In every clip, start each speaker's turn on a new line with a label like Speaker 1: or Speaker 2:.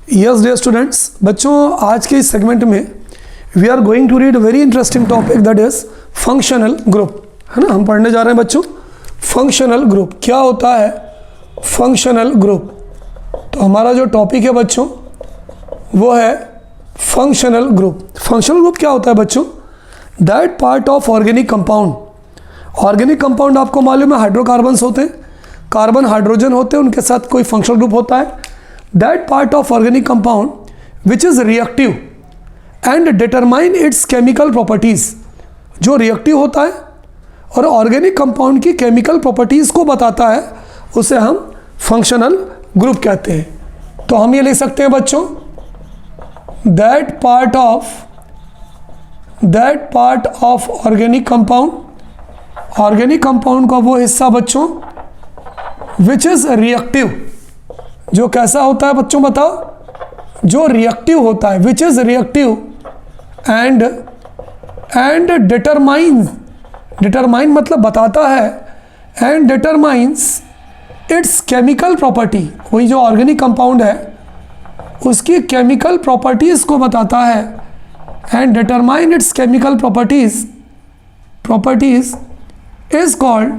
Speaker 1: Yes dear students, बच्चों आज के इस सेगमेंट में we are going to read very interesting topic that is functional group, है ना। हम पढ़ने जा रहे हैं बच्चों फंक्शनल ग्रुप। क्या होता है फंक्शनल ग्रुप? तो हमारा जो टॉपिक है बच्चों वो है फंक्शनल ग्रुप। फंक्शनल ग्रुप क्या होता है बच्चों? That part of organic compound. Organic compound आपको मालूम है हाइड्रोकार्बन्स होते हैं, कार्बन हाइड्रोजन होते हैं, उनके साथ कोई फंक्शनल ग्रुप होता है। That part of organic compound which is reactive and determine its chemical properties. जो रिएक्टिव होता है और ऑर्गेनिक कंपाउंड की केमिकल प्रॉपर्टीज़ को बताता है उसे हम फंक्शनल ग्रुप कहते हैं। तो हम ये लिख सकते हैं बच्चों that part of organic compound का वो हिस्सा बच्चों विच इज़ रिएक्टिव, जो कैसा होता है बच्चों बताओ? जो रिएक्टिव होता है, which is reactive and determine मतलब बताता है, and determines it's chemical property. वही जो ऑर्गेनिक कंपाउंड है उसकी केमिकल प्रॉपर्टीज़ को बताता है, and determine its chemical properties is called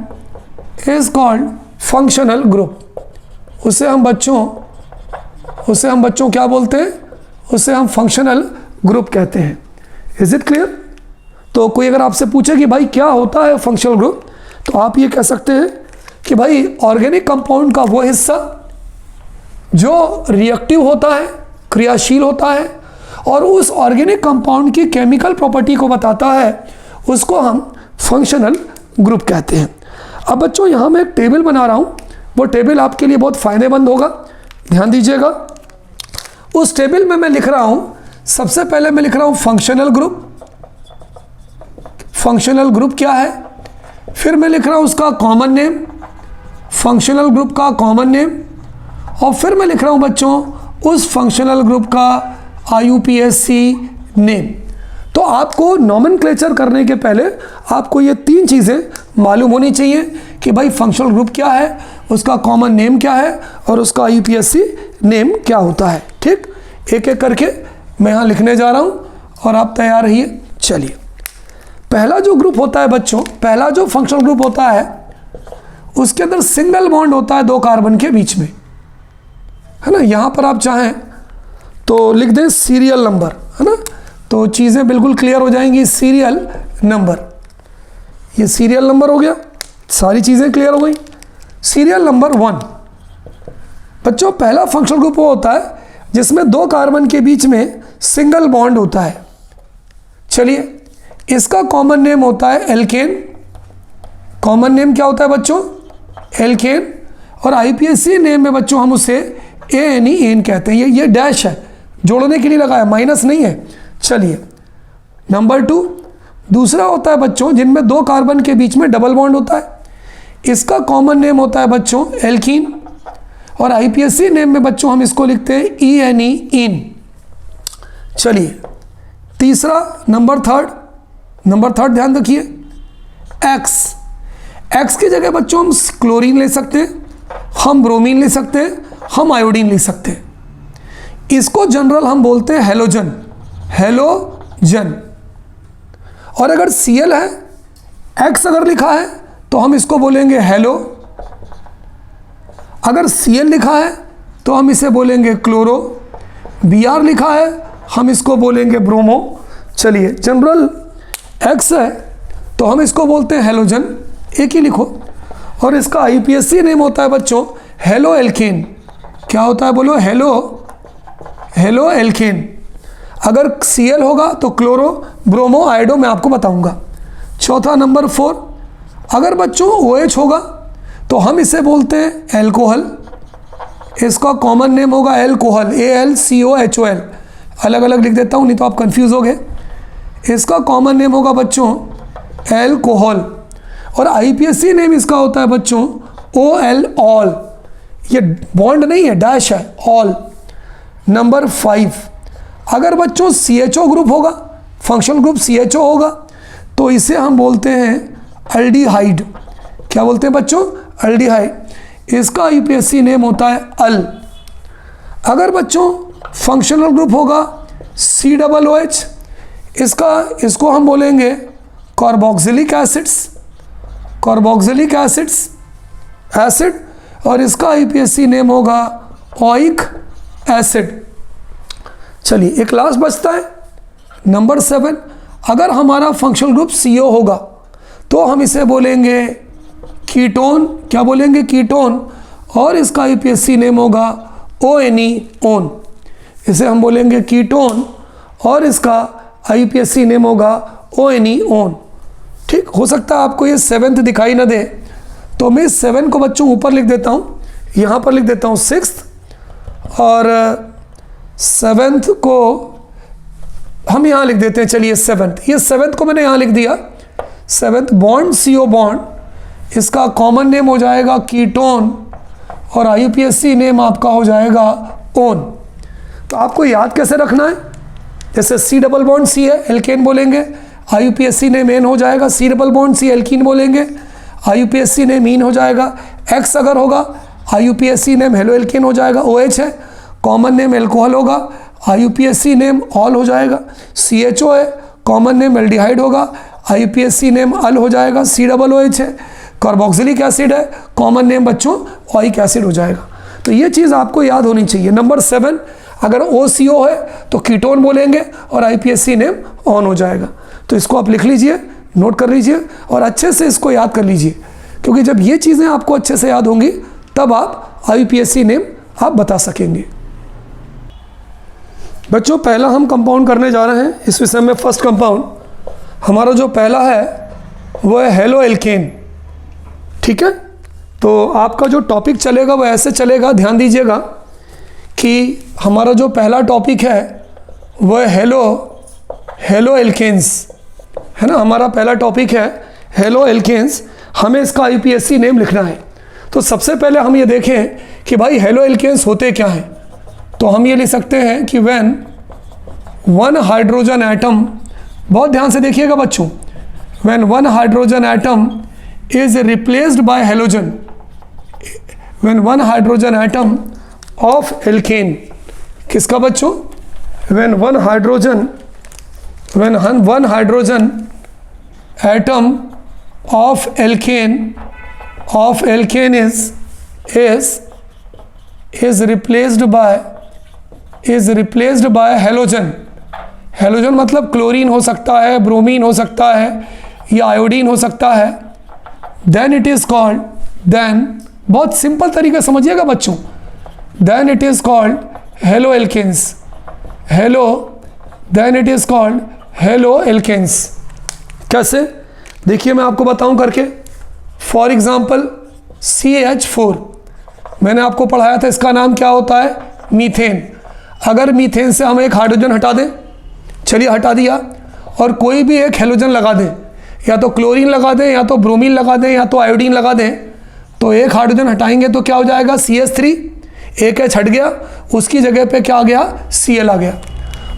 Speaker 1: functional group. उसे हम बच्चों क्या बोलते हैं? उसे हम फंक्शनल ग्रुप कहते हैं। Is it clear? तो कोई अगर आपसे पूछे कि भाई क्या होता है फंक्शनल ग्रुप, तो आप ये कह सकते हैं कि भाई ऑर्गेनिक कंपाउंड का वो हिस्सा जो रिएक्टिव होता है, क्रियाशील होता है, और उस ऑर्गेनिक कंपाउंड की केमिकल प्रॉपर्टी को बताता है, उसको हम फंक्शनल ग्रुप कहते हैं। अब बच्चों यहाँ मैं एक टेबल बना रहा हूँ, वो टेबल आपके लिए बहुत फ़ायदेमंद होगा, ध्यान दीजिएगा। उस टेबल में मैं लिख रहा हूँ, सबसे पहले मैं लिख रहा हूँ फंक्शनल ग्रुप। फंक्शनल ग्रुप क्या है? फिर मैं लिख रहा हूँ उसका कॉमन नेम, फंक्शनल ग्रुप का कॉमन नेम, और फिर मैं लिख रहा हूँ बच्चों उस फंक्शनल ग्रुप का IUPAC नेम। तो आपको नॉमेनक्लेचर करने के पहले आपको ये तीन चीज़ें मालूम होनी चाहिए कि भाई फंक्शनल ग्रुप क्या है, उसका कॉमन नेम क्या है, और उसका IUPAC नेम क्या होता है। ठीक, एक एक करके मैं यहाँ लिखने जा रहा हूँ और आप तैयार रहिए। चलिए, पहला जो ग्रुप होता है बच्चों, पहला जो फंक्शनल ग्रुप होता है उसके अंदर सिंगल बॉन्ड होता है दो कार्बन के बीच में, है ना। यहाँ पर आप चाहें तो लिख दें सीरियल नंबर, है ना, तो चीज़ें बिल्कुल क्लियर हो जाएंगी। सीरियल नंबर, ये सीरियल नंबर हो गया, सारी चीज़ें क्लियर हो गई। सीरियल नंबर 1 बच्चों, पहला फंक्शनल ग्रुप वो होता है जिसमें दो कार्बन के बीच में सिंगल बॉन्ड होता है। चलिए, इसका कॉमन नेम होता है एल्केन। कॉमन नेम क्या होता है बच्चों? एल्केन। और IUPAC नेम में बच्चों हम उसे ANEN कहते हैं। ये डैश है, जोड़ने के लिए लगाया, माइनस नहीं है। चलिए, नंबर 2 दूसरा होता है बच्चों जिनमें दो कार्बन के बीच में डबल बॉन्ड होता है। इसका कॉमन नेम होता है बच्चों एल्कीन, और IUPAC नेम में बच्चों हम इसको लिखते हैं ENEN। चलिए, तीसरा नंबर थर्ड ध्यान रखिए, एक्स की जगह बच्चों हम क्लोरीन ले सकते हैं, हम ब्रोमीन ले सकते हैं, हम आयोडीन ले सकते हैं। इसको जनरल हम बोलते हैं हेलोजन। और अगर Cl है, X अगर लिखा है तो हम इसको बोलेंगे हेलो। अगर Cl लिखा है तो हम इसे बोलेंगे क्लोरो। Br लिखा है हम इसको बोलेंगे ब्रोमो। चलिए, जनरल X है तो हम इसको बोलते हैं हेलोजन, एक ही लिखो। और इसका IUPAC नेम होता है बच्चों हेलो एल्केन। क्या होता है बोलो? Halo alkane. अगर Cl होगा तो क्लोरो, ब्रोमो, आयोडो, मैं आपको बताऊंगा। चौथा नंबर 4, अगर बच्चों OH होगा तो हम इसे बोलते हैं एल्कोहल। इसका कॉमन नेम होगा एल्कोहल, ALCOHOL। अलग अलग लिख देता हूँ नहीं तो आप कंफ्यूज हो गए। इसका कॉमन नेम होगा बच्चों एल्कोहल, और IUPAC नेम इसका होता है बच्चों OL, ऑल। ये बॉन्ड नहीं है, डैश है, ऑल। नंबर 5, अगर बच्चों CHO ग्रुप होगा, फंक्शनल ग्रुप CHO होगा, तो इसे हम बोलते हैं अल्डिहाइड। क्या बोलते हैं बच्चों? अल्डिहाइड। इसका IUPAC नेम होता है अल। अगर बच्चों फंक्शनल ग्रुप होगा COOH, इसको हम बोलेंगे कार्बोक्सिलिक एसिड, और इसका IUPAC नेम होगा ओइक एसिड। चलिए एक लास्ट बचता है नंबर 7। अगर हमारा फंक्शनल ग्रुप CO होगा तो हम इसे बोलेंगे कीटोन। क्या बोलेंगे? कीटोन। और इसका IUPAC नेम होगा ONE, ओन। इसे हम बोलेंगे कीटोन और इसका IUPAC नेम होगा ONE, ओन। ठीक, हो सकता है आपको ये 7th दिखाई ना दे, तो मैं 7 को बच्चों ऊपर लिख देता हूँ, यहाँ पर लिख देता हूँ 6th, और 7th को हम यहाँ लिख देते हैं। चलिए 7th, ये 7th को मैंने यहाँ लिख दिया। 7th बॉन्ड CO बॉन्ड, इसका कॉमन नेम हो जाएगा कीटोन और IUPAC नेम आपका हो जाएगा ओन। तो आपको याद कैसे रखना है? जैसे C डबल बॉन्ड C है, एल्केन बोलेंगे, IUPAC नेम एन हो जाएगा। C double bond C alkene बोलेंगे, IUPAC नेम इन हो जाएगा। X अगर होगा IUPAC नेम हेलो एल्केन हो जाएगा। OH है, कॉमन नेम एल्कोहल होगा, IUPAC नेम ऑल हो जाएगा। CHO है, कॉमन नेम एल्डिहाइड होगा, IUPAC नेम अल हो जाएगा। COOH है, कार्बोक्सिलिक एसिड है, कॉमन नेम बच्चों ओइक एसिड हो जाएगा। तो ये चीज़ आपको याद होनी चाहिए। नंबर 7, अगर OCO है तो कीटोन बोलेंगे और IUPAC नेम ऑन हो जाएगा। तो इसको आप लिख लीजिए, नोट कर लीजिए और अच्छे से इसको याद कर लीजिए, क्योंकि जब ये चीज़ें आपको अच्छे से याद होंगी तब आप IUPAC नेम आप बता सकेंगे। बच्चों पहला हम कंपाउंड करने जा रहे हैं इस विषय में। फर्स्ट कंपाउंड हमारा जो पहला है वो है हेलो एल्केन। ठीक है, तो आपका जो टॉपिक चलेगा वो ऐसे चलेगा, ध्यान दीजिएगा कि हमारा जो पहला टॉपिक है वो है हेलो एल्केन्स, है ना। हमारा पहला टॉपिक है हेलो एल्केन्स। हमें इसका IUPAC नेम लिखना है। तो सबसे पहले हम ये देखें कि भाई हेलो एल्केन्स होते क्या हैं। तो हम ये लिख सकते हैं कि व्हेन वन हाइड्रोजन एटम, बहुत ध्यान से देखिएगा बच्चों, when one hydrogen atom is replaced by halogen, when one hydrogen atom of alkene, किसका बच्चों? When one hydrogen atom of alkene is replaced by halogen. Halogen मतलब क्लोरीन हो सकता है, ब्रोमीन हो सकता है या आयोडीन हो सकता है। Then it is called, then बहुत सिंपल तरीके समझिएगा बच्चों, then it is called halo alkanes. Then it is called halo alkanes. कैसे? देखिए मैं आपको बताऊं करके। फॉर एग्जाम्पल CH4 मैंने आपको पढ़ाया था, इसका नाम क्या होता है? मीथेन। अगर मीथेन से हम एक हाइड्रोजन हटा दें, चलिए हटा दिया, और कोई भी एक हेलोजन लगा दें, या तो क्लोरीन लगा दें, या तो ब्रोमीन लगा दें, या तो आयोडीन लगा दें, तो एक हाइड्रोजन हटाएंगे तो क्या हो जाएगा? CH3, एक H हट गया, उसकी जगह पे क्या आ गया? Cl आ गया।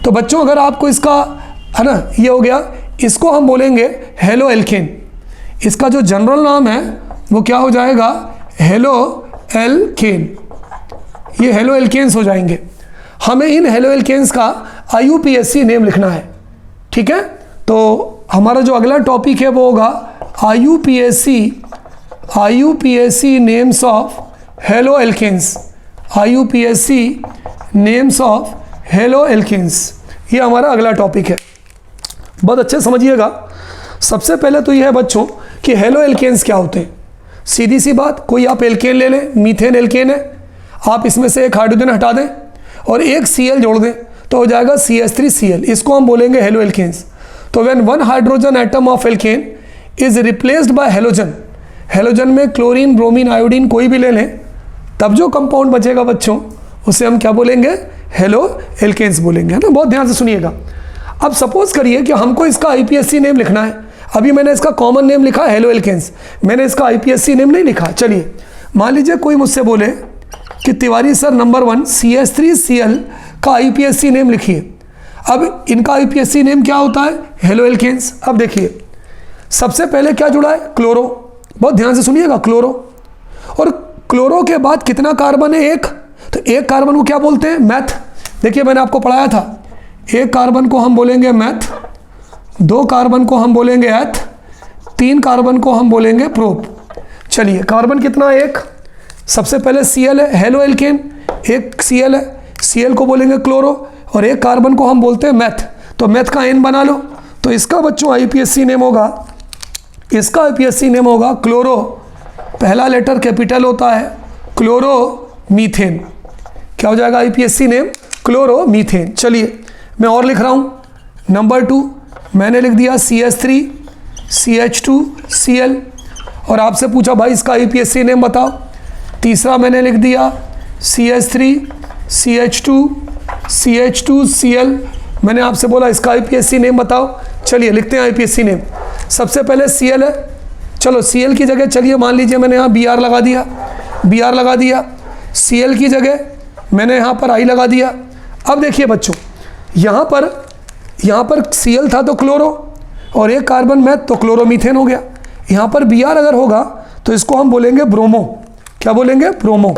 Speaker 1: तो बच्चों अगर आपको इसका, है ना, ये हो गया, इसको हम बोलेंगे हेलो एल्केन। इसका जो जनरल नाम है वो क्या हो जाएगा? Halo alkane. ये हेलो एल्केन्स हो जाएंगे। हमें इन हेलो एल्केन्स का IUPAC नेम लिखना है। ठीक है, तो हमारा जो अगला टॉपिक है वो होगा IUPAC names of halo alkanes. IUPAC names of halo alkanes, ये हमारा अगला टॉपिक है। बहुत अच्छे समझिएगा। सबसे पहले तो ये है बच्चों कि हेलो एल्केन्स क्या होते हैं। सीधी सी बात, कोई आप एल्केन ले लें, मीथेन एल्केन है, आप इसमें से एक हाइड्रोजन हटा दें और एक Cl जोड़ दें तो हो जाएगा CH3Cl। इसको हम बोलेंगे हेलो एल्केन्स। तो when one hydrogen atom of alkene is replaced by halogen, halogen में क्लोरीन, ब्रोमीन, आयोडीन कोई भी ले लें, तब जो कंपाउंड बचेगा बच्चों उसे हम क्या बोलेंगे? हेलो एल्केन्स बोलेंगे, है ना। बहुत ध्यान से सुनिएगा। अब सपोज करिए कि हमको इसका IUPAC नेम लिखना है। अभी मैंने इसका कॉमन नेम लिखा हेलो एल्केन्स, मैंने इसका IUPAC नेम नहीं लिखा। चलिए मान लीजिए कोई मुझसे बोले कि तिवारी सर नंबर 1 CH3Cl का IUPAC नेम लिखिए। अब इनका IUPAC नेम क्या होता है? Halo alkanes. अब देखिए सबसे पहले क्या जुड़ा है? क्लोरो। बहुत ध्यान से सुनिएगा, क्लोरो। और क्लोरो के बाद कितना कार्बन है? एक। तो एक कार्बन को क्या बोलते हैं? मैथ। देखिए मैंने आपको पढ़ाया था, एक कार्बन को हम बोलेंगे मैथ, 2 कार्बन को हम बोलेंगे एथ, 3 कार्बन को हम बोलेंगे प्रोप। चलिए कार्बन कितना है? एक। सबसे पहले Cl है, हेलो एल्केन, एक Cl है, Cl को बोलेंगे क्लोरो, और एक कार्बन को हम बोलते हैं मैथ। तो मैथ का N बना लो। तो इसका बच्चों आईपीएससी नेम होगा, इसका आईपीएससी नेम होगा क्लोरो, पहला लेटर कैपिटल होता है, क्लोरो मीथेन। क्या हो जाएगा आईपीएससी नेम? Chloro methane. चलिए मैं और लिख रहा हूँ। नंबर 2 मैंने लिख दिया CH3 CH2 Cl, और आपसे पूछा भाई इसका आईपीएससी नेम बताओ। तीसरा मैंने लिख दिया CH3 CH2 CH2 Cl, मैंने आपसे बोला इसका आईपीएससी नेम बताओ। चलिए लिखते हैं आईपीएससी नेम। सबसे पहले Cl है, चलो Cl की जगह चलिए मान लीजिए मैंने यहाँ Br लगा दिया, Br लगा दिया। Cl की जगह मैंने यहाँ पर I लगा दिया। अब देखिए बच्चों, यहाँ पर Cl था तो क्लोरो, और एक कार्बन मैथ तो क्लोरोमीथेन हो गया। यहाँ पर Br अगर होगा तो इसको हम बोलेंगे ब्रोमो। क्या बोलेंगे? ब्रोमो।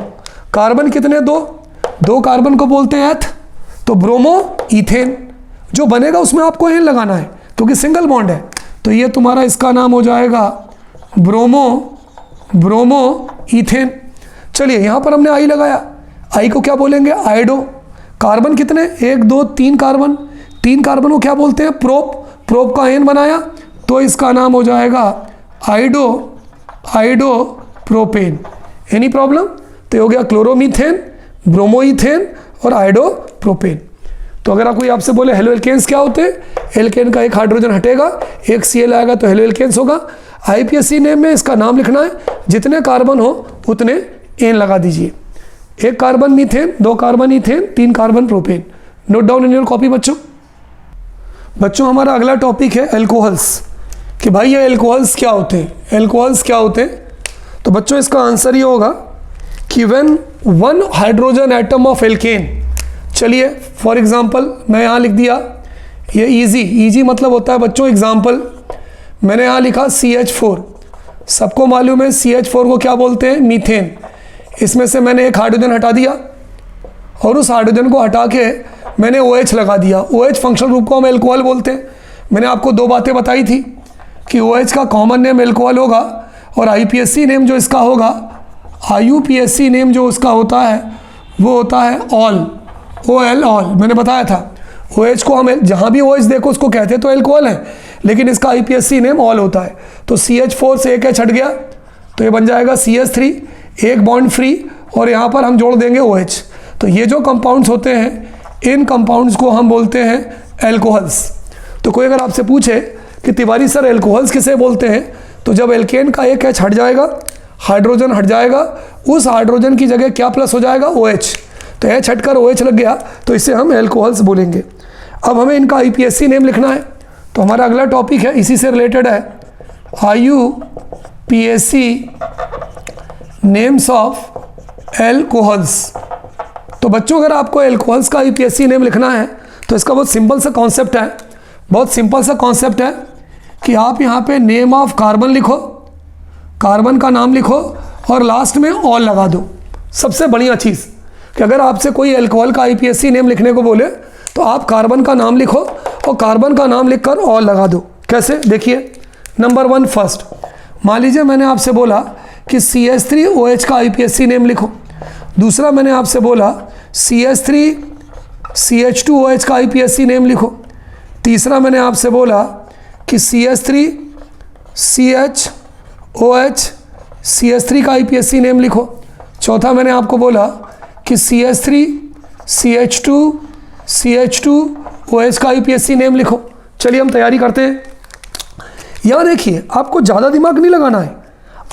Speaker 1: कार्बन कितने? 2 कार्बन को बोलते हैं एथ, तो ब्रोमो इथेन। जो बनेगा उसमें आपको एन लगाना है क्योंकि सिंगल बॉन्ड है। तो ये तुम्हारा इसका नाम हो जाएगा ब्रोमो इथेन। चलिए यहाँ पर हमने आई लगाया, आई को क्या बोलेंगे? आयोडो। कार्बन कितने? 1 2 3 कार्बन, 3 कार्बन को क्या बोलते हैं? प्रोप का एन बनाया तो इसका नाम हो जाएगा आयोडो प्रोपेन। Any problem? तो ये हो गया क्लोरोमीथेन, ब्रोमोइथेन और आयोडो प्रोपेन। तो अगर कोई आपसे बोले हेलो एल्केन्स क्या होते हैं, एल्केन का एक हाइड्रोजन हटेगा, एक Cl आएगा तो हेलो एल्केन्स होगा। आईपीएससी नेम में इसका नाम लिखना है, जितने कार्बन हो उतने एन लगा दीजिए। 1 carbon methane, 2 carbon ethane, 3 carbon propane. Note down in your copy बच्चों हमारा अगला टॉपिक है एल्कोहल्स, कि भाई ये एल्कोहल्स क्या होते हैं, एल्कोहल्स क्या होते हैं। तो बच्चों इसका आंसर ये होगा कि when 1 hydrogen atom of alkene, चलिए फॉर एग्जांपल मैं यहाँ लिख दिया, ये इजी मतलब होता है बच्चों एग्जांपल। मैंने यहाँ लिखा CH4, सबको मालूम है CH4 को क्या बोलते हैं? मीथेन। इसमें से मैंने एक हाइड्रोजन हटा दिया और उस हाइड्रोजन को हटा के मैंने OH लगा दिया। OH फंक्शनल ग्रुप को हम एल्कोहल बोलते हैं। मैंने आपको 2 बातें बताई थी कि OH का कॉमन नेम एल्कोहल होगा और आईपीएससी नेम जो इसका होगा, IUPAC नेम जो उसका होता है वो होता है ऑल, ऑल। मैंने बताया था OH को हम जहाँ भी OH देखो उसको कहते तो एल्कोहल है, लेकिन इसका आईपीएससी नेम ऑल होता है। तो CH4 से एक H हट गया तो ये बन जाएगा CH3, एक बॉन्ड फ्री, और यहाँ पर हम जोड़ देंगे OH। तो ये जो कंपाउंड्स होते हैं इन कंपाउंड्स को हम बोलते हैं एल्कोहल्स। तो कोई अगर आपसे पूछे कि तिवारी सर एल्कोहल्स किसे बोलते हैं, तो जब एल्केन का एक H हट जाएगा, हाइड्रोजन हट जाएगा, उस हाइड्रोजन की जगह क्या प्लस हो जाएगा? OH। तो H हटकर OH लग गया तो इसे हम एल्कोहल्स बोलेंगे। अब हमें इनका आईपीएससी नेम लिखना है। तो हमारा अगला टॉपिक है, इसी से रिलेटेड है, IUPAC नेम्स ऑफ एल्कोहल्स। तो बच्चों अगर आपको एल्कोहल्स का आईपीएससी नेम लिखना है तो इसका बहुत सिंपल सा कॉन्सेप्ट है, बहुत सिंपल सा कॉन्सेप्ट है कि आप यहाँ पे नेम ऑफ कार्बन लिखो, कार्बन का नाम लिखो और लास्ट में ऑल लगा दो। सबसे बढ़िया चीज़ कि अगर आपसे कोई एल्कोहल का आईपीएससी नेम लिखने को बोले तो आप कार्बन का नाम लिखो और कार्बन का नाम लिखकर ऑल लगा दो। कैसे? देखिए नंबर 1 फर्स्ट, मान लीजिए मैंने आपसे बोला कि CH3OH का आईपीएससी नेम लिखो। दूसरा मैंने आपसे बोला CH3 CH2OH का आईपीएससी नेम लिखो। तीसरा मैंने आपसे बोला कि CH3 CHOH CH3 का आईपीएससी नेम लिखो। चौथा मैंने आपको बोला कि CH3 CH2OH का आईपीएससी नेम लिखो। चलिए हम तैयारी करते हैं। यहाँ देखिए आपको ज़्यादा दिमाग नहीं लगाना है,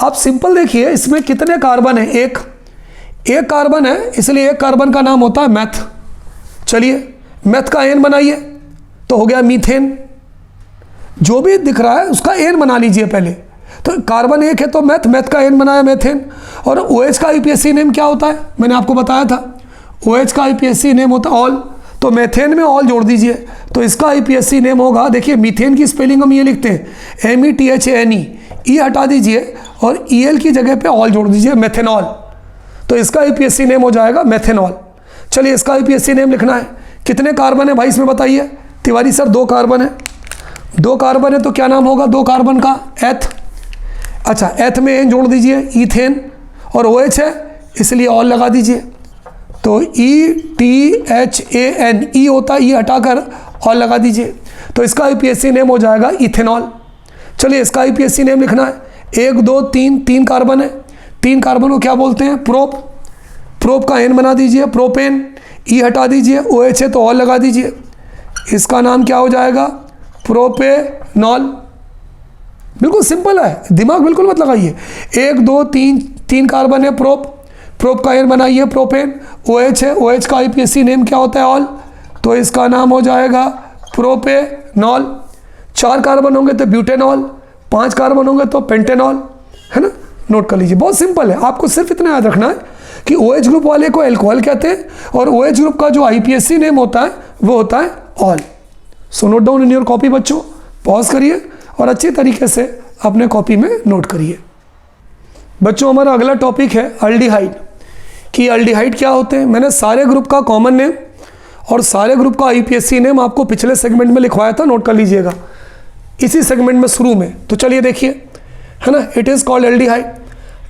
Speaker 1: आप सिंपल देखिए इसमें कितने कार्बन है? एक कार्बन है, इसलिए एक कार्बन का नाम होता है मैथ। चलिए मैथ का एन बनाइए तो हो गया मीथेन। जो भी दिख रहा है उसका एन बना लीजिए पहले। तो कार्बन एक है तो मैथ का एन बनाया मेथेन। और OH का आईपीएससी नेम क्या होता है? मैंने आपको बताया था OH का आईपीएससी नेम होता है ऑल, तो मेथेन में ऑल जोड़ दीजिए तो इसका आईपीएससी नेम होगा, देखिए मीथेन की स्पेलिंग हम ये लिखते हैं METHANE, ई हटा दीजिए और EL की जगह पे ऑल जोड़ दीजिए, मेथेनॉल। तो इसका आईपीएससी नेम हो जाएगा मेथेनॉल। चलिए इसका आईपीएससी नेम लिखना है। कितने कार्बन है भाई इसमें बताइए? तिवारी सर 2 कार्बन है। 2 कार्बन है तो क्या नाम होगा 2 कार्बन का? एथ। अच्छा, एथ में एन जोड़ दीजिए, ईथेन, और OH है इसलिए ऑल लगा दीजिए। तो ETHAN, ई होता है, ई हटाकर ऑल लगा दीजिए, तो इसका आईपीएससी नेम हो जाएगा इथेनॉल। चलिए इसका आईपीएससी नेम लिखना है। 1 2 3, 3 कार्बन है। 3 कार्बन को क्या बोलते हैं? प्रोप। प्रोप का एन बना दीजिए, प्रोपेन, ई हटा दीजिए, OH है तो ऑल लगा दीजिए, इसका नाम क्या हो जाएगा? प्रोपेनॉल। बिल्कुल सिंपल है, दिमाग बिल्कुल मत लगाइए। 1 2 3, 3 कार्बन है, प्रोप, प्रोप का एन बनाइए, प्रोपेन, OH है, OH का आईपीएससी नेम क्या होता है? ऑल, तो इसका नाम हो जाएगा प्रोपेनॉल। 4 कार्बन होंगे तो ब्यूटेनॉल, 5 कार्बन होंगे तो पेंटेनॉल, है ना? नोट कर लीजिए, बहुत सिंपल है। आपको सिर्फ इतना याद रखना है कि OH ग्रुप वाले को एल्कोहल कहते हैं और OH ग्रुप का जो आईपीएससी नेम होता है वो होता है all. So note down in your copy बच्चों, पॉज करिए और अच्छी तरीके से अपने कॉपी में नोट करिए। बच्चों हमारा अगला टॉपिक है अल्डिहाइड, कि अल्डिहाइड क्या होते हैं। मैंने सारे ग्रुप का कॉमन नेम और सारे ग्रुप का आईपीएससी नेम आपको पिछले सेगमेंट में लिखवाया था, नोट कर लीजिएगा, इसी सेगमेंट में शुरू में। तो चलिए देखिए, है ना, इट इज़ कॉल्ड एल्डिहाइड।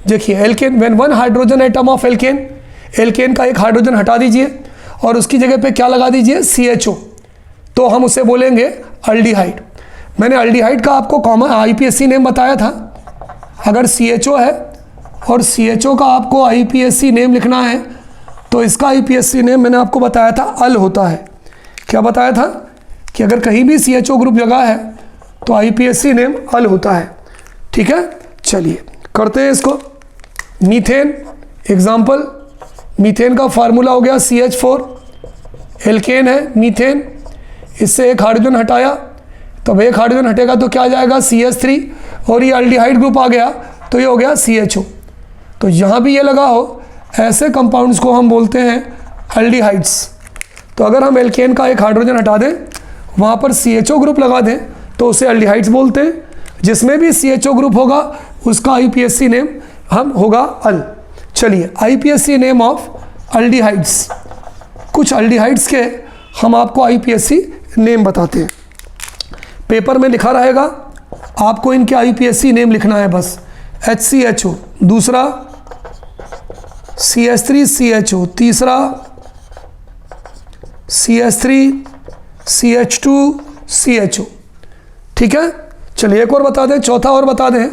Speaker 1: देखिए alkane, when 1 hydrogen atom of alkane, alkane का एक हाइड्रोजन हटा दीजिए और उसकी जगह पे क्या लगा दीजिए? CHO, तो हम उसे बोलेंगे अल्डिहाइड। मैंने अल्डिहाइड का आपको कॉमन आईपीएससी नेम बताया था। अगर CHO है और CHO का आपको आईपीएससी नेम लिखना है तो इसका आईपीएससी नेम मैंने आपको बताया था अल होता है। क्या बताया था? कि अगर कहीं भी CHO ग्रुप जगह है तो आईपीएससी नेम अल होता है। ठीक है, चलिए करते हैं इसको। मीथेन एग्जाम्पल, मीथेन का फार्मूला हो गया CH4, एल्केन है मीथेन, इससे एक हाइड्रोजन हटाया, तब एक हाइड्रोजन हटेगा तो क्या आ जाएगा? CH3, और ये अल्डिहाइड ग्रुप आ गया तो ये हो गया CHO। तो यहाँ भी ये लगा हो, ऐसे कंपाउंड्स को हम बोलते हैं अल्डिहाइड्स। तो अगर हम एल्केन का एक हाइड्रोजन हटा दें, वहाँ पर CHO ग्रुप लगा दें तो उसे अल्डिहाइड्स बोलते हैं। जिसमें भी CHO ग्रुप होगा उसका आईपीएससी नेम हम होगा अल। चलिए आईपीएससी नेम ऑफ अल्डिहाइड्स, कुछ अल्डिहाइड्स के हम आपको आईपीएससी नेम बताते हैं। पेपर में लिखा रहेगा, आपको इनके आईपीएससी नेम लिखना है बस। HCHO, दूसरा CH3CHO, तीसरा CH3CH2CHO। ठीक है, चलिए एक और बता दें, चौथा और बता दें,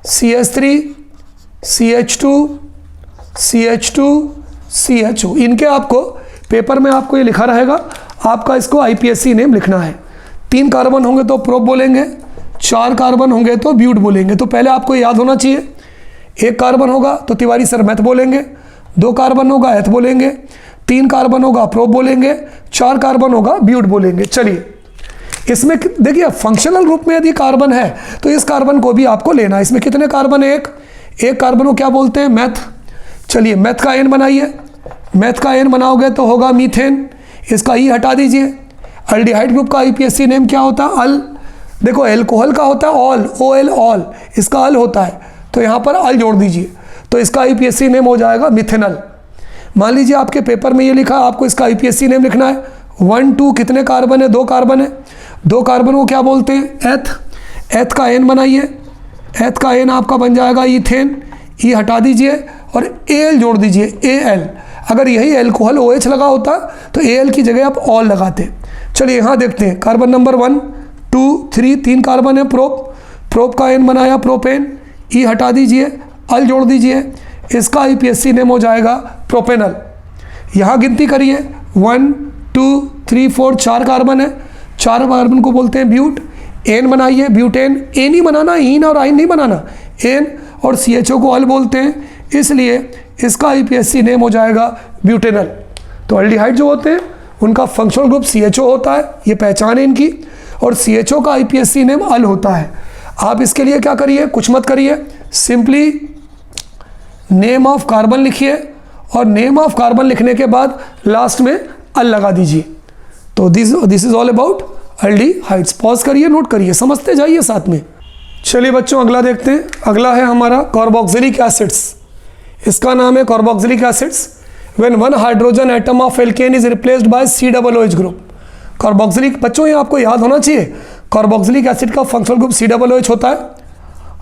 Speaker 1: CH3CH2CH2CHO। इनके आपको पेपर में आपको ये लिखा रहेगा, आपका इसको आईपीएससी नेम लिखना है। 3 कार्बन होंगे तो प्रोप बोलेंगे, 4 कार्बन होंगे तो ब्यूट बोलेंगे। तो पहले आपको याद होना चाहिए, 1 कार्बन होगा तो तिवारी सर मैथ बोलेंगे, 2 कार्बन होगा एथ बोलेंगे, 3 कार्बन होगा प्रोप बोलेंगे, 4 कार्बन होगा ब्यूट बोलेंगे। चलिए इसमें देखिए फंक्शनल ग्रुप में यदि कार्बन है तो इस कार्बन को भी आपको लेना है। इसमें कितने कार्बन है? एक कार्बन को क्या बोलते हैं? मैथ। चलिए मैथ का एन बनाइए, मैथ का एन बनाओगे तो होगा मीथेन, इसका ई हटा दीजिए। अल्डिहाइड ग्रुप का आईपीएससी नेम क्या होता है? अल। देखो एल्कोहल का होता है ऑल, OL ऑल, इसका अल होता है तो यहाँ पर अल जोड़ दीजिए तो इसका आईपीएससी नेम हो जाएगा मिथेनल। मान लीजिए आपके पेपर में ये लिखा, आपको इसका आईपीएससी नेम लिखना है। 1 2 कितने कार्बन है? 2 कार्बन है। 2 कार्बन को क्या बोलते हैं? एथ। एथ का एन बनाइए, एथ का एन आपका बन जाएगा ईथेन, ई हटा दीजिए और Al जोड़ दीजिए, Al। अगर यही एल्कोहल OH लगा होता तो Al की जगह आप ऑल लगाते। चलिए यहाँ देखते हैं, कार्बन नंबर 1 2 3, 3 कार्बन है, प्रोप, प्रोप का एन बनाया प्रोपेन, ई हटा दीजिए, अल जोड़ दीजिए, इसका आईपीएससी नेम हो जाएगा प्रोपेनल। यहाँ गिनती करिए, 1 2 3 4, 4 कार्बन है, 4 कार्बन को बोलते हैं ब्यूट। एन बनाइए, ब्यूटेन, एन ही बनाना, इन और आइन नहीं बनाना, एन, और CHO को अल बोलते हैं, इसलिए इसका आईपीएससी नेम हो जाएगा ब्यूटेनल। तो अल्डिहाइड जो होते हैं उनका फंक्शनल ग्रुप CHO होता है, ये पहचान है इनकी, और CHO का आईपीएससी नेम अल होता है। आप इसके लिए क्या करिए, कुछ मत करिए, सिंपली नेम ऑफ कार्बन लिखिए और नेम ऑफ कार्बन लिखने के बाद लास्ट में अल लगा दीजिए। तो this is all about aldehydes. Pause करिए, नोट करिए, समझते जाइए साथ में। चलिए बच्चों अगला देखते हैं। अगला है हमारा कार्बोक्सिलिक एसिड्स। इसका नाम है carboxylic acids. When one hydrogen atom of alkene is replaced by COOH group. Carboxylic, बच्चों ये आपको याद होना चाहिए, कार्बोक्सिलिक एसिड का फंक्शनल ग्रुप COOH होता है।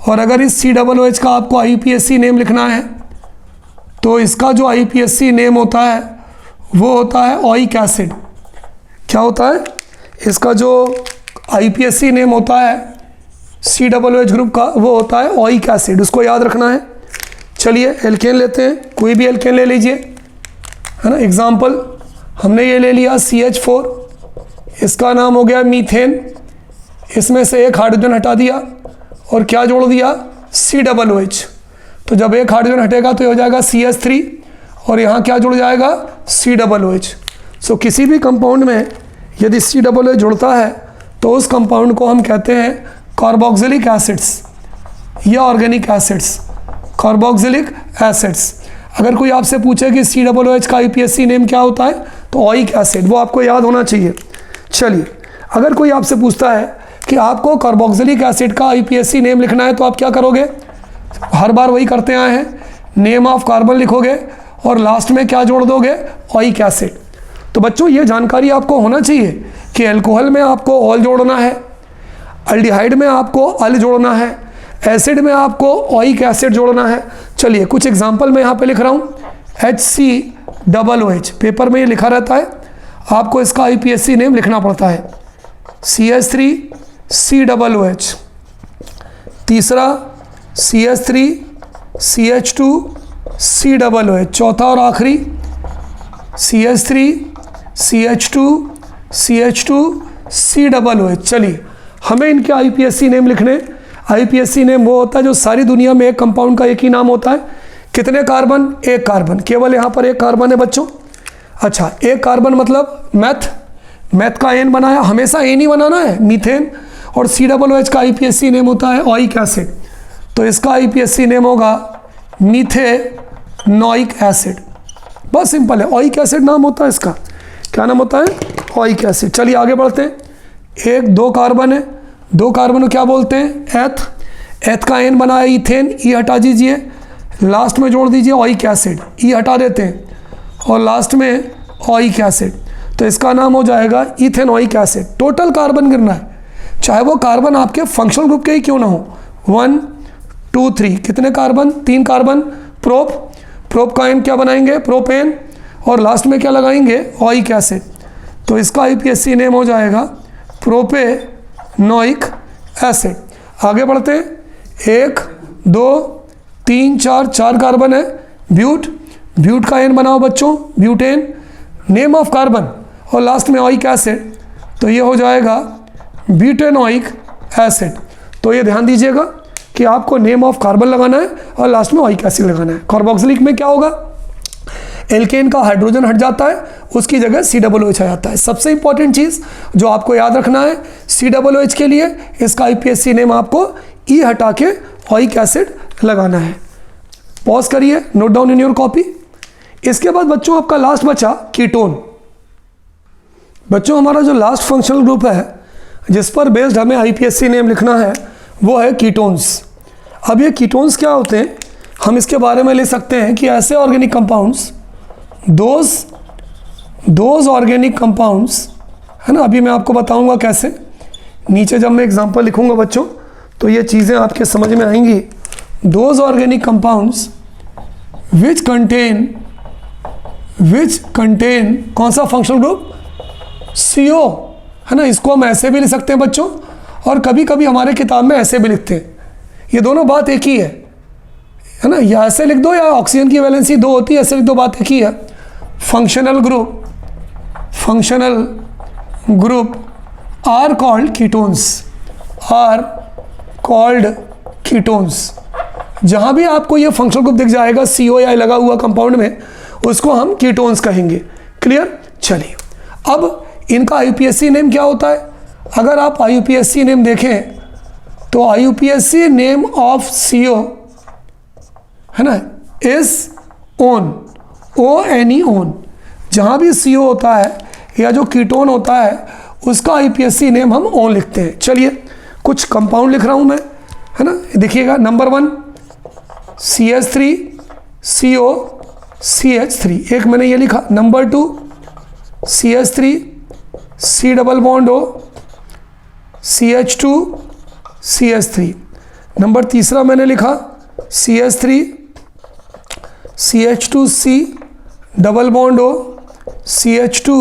Speaker 1: और अगर इस COOH का आपको IUPAC नेम लिखना है तो इसका जो IUPAC नेम होता है वो होता है ओइक एसिड। क्या होता है? इसका जो IUPAC नेम होता है COOH ग्रुप का वो होता है ओइक एसिड, उसको याद रखना है। चलिए एल्केन लेते हैं, कोई भी एल्केन ले लीजिए, है ना। एग्जाम्पल हमने ये ले लिया CH4, इसका नाम हो गया मीथेन। इसमें से एक हाइड्रोजन हटा दिया और क्या जोड़ दिया? COOH। तो जब एक हाइड्रोजन हटेगा तो ये हो जाएगा CH3 और यहाँ क्या जुड़ जाएगा? COOH। सो किसी भी कंपाउंड में यदि COOH जुड़ता है तो उस कंपाउंड को हम कहते हैं कार्बोक्सिलिक एसिड्स या ऑर्गेनिक एसिड्स, कार्बोक्सिलिक एसिड्स। अगर कोई आपसे पूछे कि COOH का IUPAC नेम क्या होता है तो ओइक एसिड, वो आपको याद होना चाहिए। चलिए अगर कोई आपसे पूछता है कि आपको कार्बोक्सिलिक एसिड का IUPAC नेम लिखना है तो आप क्या करोगे? हर बार वही करते आए हैं, नेम ऑफ कार्बन लिखोगे और लास्ट में क्या जोड़ दोगे? Oic acid. तो बच्चों ये जानकारी आपको होना चाहिए कि अल्कोहल में आपको ऑल जोड़ना है, अल्डिहाइड में आपको अल जोड़ना है, एसिड में आपको ओइक एसिड जोड़ना है। चलिए कुछ एग्जांपल मैं यहाँ पे लिख रहा हूँ। HCOOH पेपर में ये लिखा रहता है, आपको इसका IUPAC नेम लिखना पड़ता है। CH3COOH, तीसरा CH3CH2COOH, चौथा और आखिरी CH3CH2CH2COOH। चलिए हमें इनके IUPAC नेम लिखने। IUPAC नेम वो होता है जो सारी दुनिया में एक कंपाउंड का एक ही नाम होता है। कितने कार्बन? एक कार्बन, केवल यहाँ पर एक कार्बन है बच्चों। अच्छा, एक कार्बन मतलब मैथ का एन बनाया, हमेशा एन ही बनाना है, मीथेन। और COOH का IUPAC नेम होता है ओइक एसिड, तो इसका IUPAC नेम होगा मीथेनोइक एसिड। बहुत सिंपल है, ओइक एसिड नाम होता है इसका। क्या नाम होता है? Oic acid. चलिए आगे बढ़ते हैं। दो कार्बन है, दो कार्बन को क्या बोलते हैं? एथ का एन बनाया इथेन, ई हटा दीजिए, लास्ट में जोड़ दीजिए ओइक एसिड, ई हटा देते हैं और लास्ट में ओइक एसिड, तो इसका नाम हो जाएगा इथेनोइक एसिड। टोटल कार्बन गिनना है, चाहे वो कार्बन आपके फंक्शनल ग्रुप के ही क्यों ना हो। 1 2 3, कितने कार्बन? 3 कार्बन। प्रोप का एन क्या बनाएंगे? प्रोपेन, और लास्ट में क्या लगाएंगे? ओइक एसिड, तो इसका IUPAC नेम हो जाएगा प्रोपेनोइक एसिड। आगे बढ़ते हैं। 1 2 3 4, 4 कार्बन है। ब्यूट का एन बनाओ बच्चों, ब्यूटेन, नेम ऑफ कार्बन और लास्ट में ओइक एसिड, तो ये हो जाएगा ब्यूटेनोइक एसिड। तो ये ध्यान दीजिएगा कि आपको नेम ऑफ कार्बन लगाना है और लास्ट में ओइक एसिड लगाना है। कार्बोक्सिलिक में क्या होगा? एल्केन का हाइड्रोजन हट जाता है, उसकी जगह COOH आ जाता है। सबसे इंपॉर्टेंट चीज़ जो आपको याद रखना है, COOH के लिए इसका IUPAC नेम आपको ई हटा के ओइक एसिड लगाना है। पॉज करिए, note down in your copy. इसके बाद बच्चों आपका लास्ट बचा कीटोन। बच्चों हमारा जो लास्ट फंक्शनल ग्रुप है जिस पर बेस्ड हमें IUPAC नेम लिखना है वो है कीटोन्स। अब ये कीटोन्स क्या होते हैं, हम इसके बारे में ले सकते हैं कि ऐसे organic compounds, those organic compounds, है ना। अभी मैं आपको बताऊंगा कैसे, नीचे जब मैं एग्जांपल लिखूंगा बच्चों तो ये चीज़ें आपके समझ में आएंगी। Those organic compounds which contain कौन सा फंक्शनल ग्रुप? CO, है ना। इसको हम ऐसे भी लिख सकते हैं बच्चों, और कभी कभी हमारे किताब में ऐसे भी लिखते हैं। ये दोनों बात एक ही है ना। या ऐसे लिख दो या ऑक्सीजन की वैलेंसी 2 होती है, ऐसे लिख दो, बात एक ही है। Functional group are called ketones. जहाँ भी आपको ये फंक्शनल ग्रुप दिख जाएगा CO या लगा हुआ कंपाउंड में, उसको हम कीटोन्स कहेंगे। क्लियर? चलिए अब इनका IUPAC नेम क्या होता है? अगर आप IUPAC नेम देखें तो IUPAC नेम ऑफ CO, है ना, इज ONE। जहाँ भी CO होता है या जो कीटोन होता है उसका IUPAC नेम हम ON लिखते हैं। चलिए कुछ कंपाउंड लिख रहा हूँ मैं, है ना। देखिएगा, नंबर 1 CH3CO CH3, एक मैंने ये लिखा। Number 2 CH3 C double bond O CH2 CH3। Number तीसरा मैंने लिखा CH3 CH2C double bond O CH2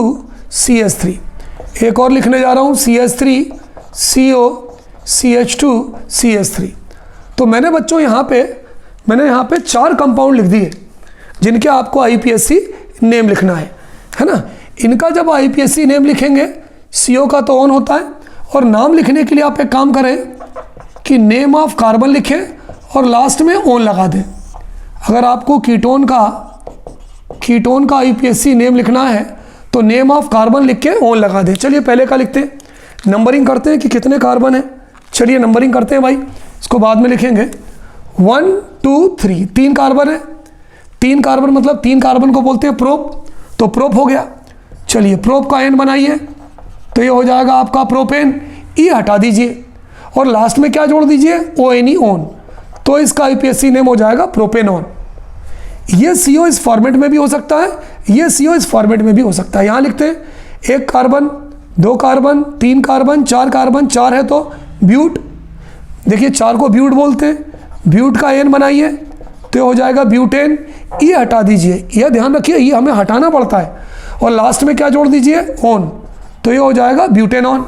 Speaker 1: CH3। एक और लिखने जा रहा हूँ CH3 CO CH2 CH3। तो मैंने बच्चों यहाँ पे 4 कंपाउंड लिख दिए जिनके आपको IPSC नेम लिखना है ना। इनका जब IPSC नेम लिखेंगे, CO का तो ऑन होता है, और नाम लिखने के लिए आप एक काम करें कि नेम ऑफ कार्बन लिखें और लास्ट में ऑन लगा दें। अगर आपको कीटोन का IPSC नेम लिखना है तो नेम ऑफ कार्बन लिख के ऑन लगा दें। चलिए पहले का लिखते हैं, नंबरिंग करते हैं कि कितने कार्बन है। चलिए नंबरिंग करते हैं भाई, इसको बाद में लिखेंगे। 1 2 3, 3 कार्बन है। 3 कार्बन मतलब 3 कार्बन को बोलते हैं प्रोप, तो प्रोप हो गया। चलिए प्रोप का एन बनाइए, तो ये हो जाएगा आपका प्रोपेन। ई हटा दीजिए और लास्ट में क्या जोड़ दीजिए, ONE ऑन, तो इसका IPSC नेम हो जाएगा प्रोपेनॉन। ये CO इस फॉर्मेट में भी हो सकता है, ये CO इस फॉर्मेट में भी हो सकता है। यहाँ लिखते हैं 1 कार्बन 2 कार्बन 3 कार्बन 4 कार्बन, 4 है तो ब्यूट। देखिए 4 को ब्यूट बोलते हैं, ब्यूट का एन बनाइए तो ये हो जाएगा ब्यूटेन। ई हटा दीजिए, यह ध्यान रखिए ये हमें हटाना पड़ता है, और लास्ट में क्या जोड़ दीजिए, ऑन, तो ये हो जाएगा ब्यूटेनॉन।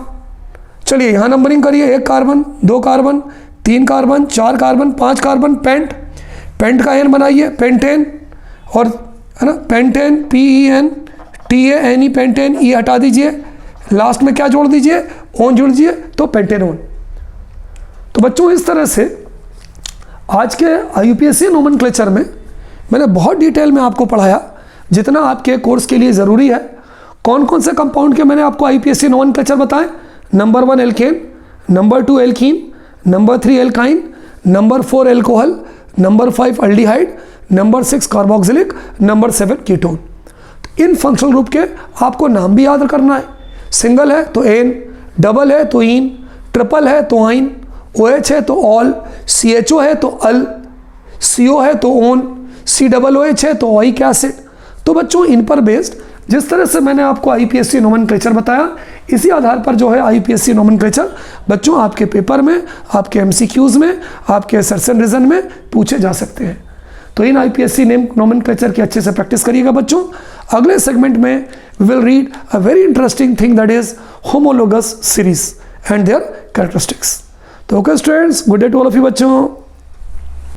Speaker 1: चलिए यहाँ नंबरिंग करिए, 1 carbon 2 carbon 3 carbon 4 carbon 5 carbon. Pent का एन बनाइए, पेंटेन, और है ना पेंटेन PENTANE पेंटेन। ई हटा दीजिए, लास्ट में क्या जोड़ दीजिए, ऑन जोड़ दीजिए, तो पेंटेनॉन। तो बच्चों इस तरह से आज के IUPAC नोमेनक्लेचर में मैंने बहुत डिटेल में आपको पढ़ाया जितना आपके कोर्स के लिए ज़रूरी है। कौन कौन से कंपाउंड के मैंने आपको IUPAC नोमेनक्लेचर बताएं। Number 1 alkane, number 2 alkene, number 3 alkyne, number 4 alcohol, number 5 aldehyde, number 6 carboxylic, number 7 ketone. इन फंक्शनल ग्रुप के आपको नाम भी याद करना है। सिंगल है तो एन, डबल है तो इन, ट्रिपल है तो आइन, OH है तो ऑल, CHO है तो अल, CO है तो ओन, COOH है तो ओइक एसिड। तो बच्चों इन पर बेस्ड जिस तरह से मैंने आपको IUPAC नोमेनक्लेचर बताया, इसी आधार पर जो है IUPAC नोमेनक्लेचर बच्चों आपके पेपर में, आपके MCQs में, आपके सर्च एंड रीजन में पूछे जा सकते हैं। तो इन IUPAC नोमेनक्लेचर की अच्छे से प्रैक्टिस करिएगा बच्चों। अगले सेगमेंट में we will read a very interesting thing that is homologous series and their characteristics. तो okay students, good day to all of you बच्चों।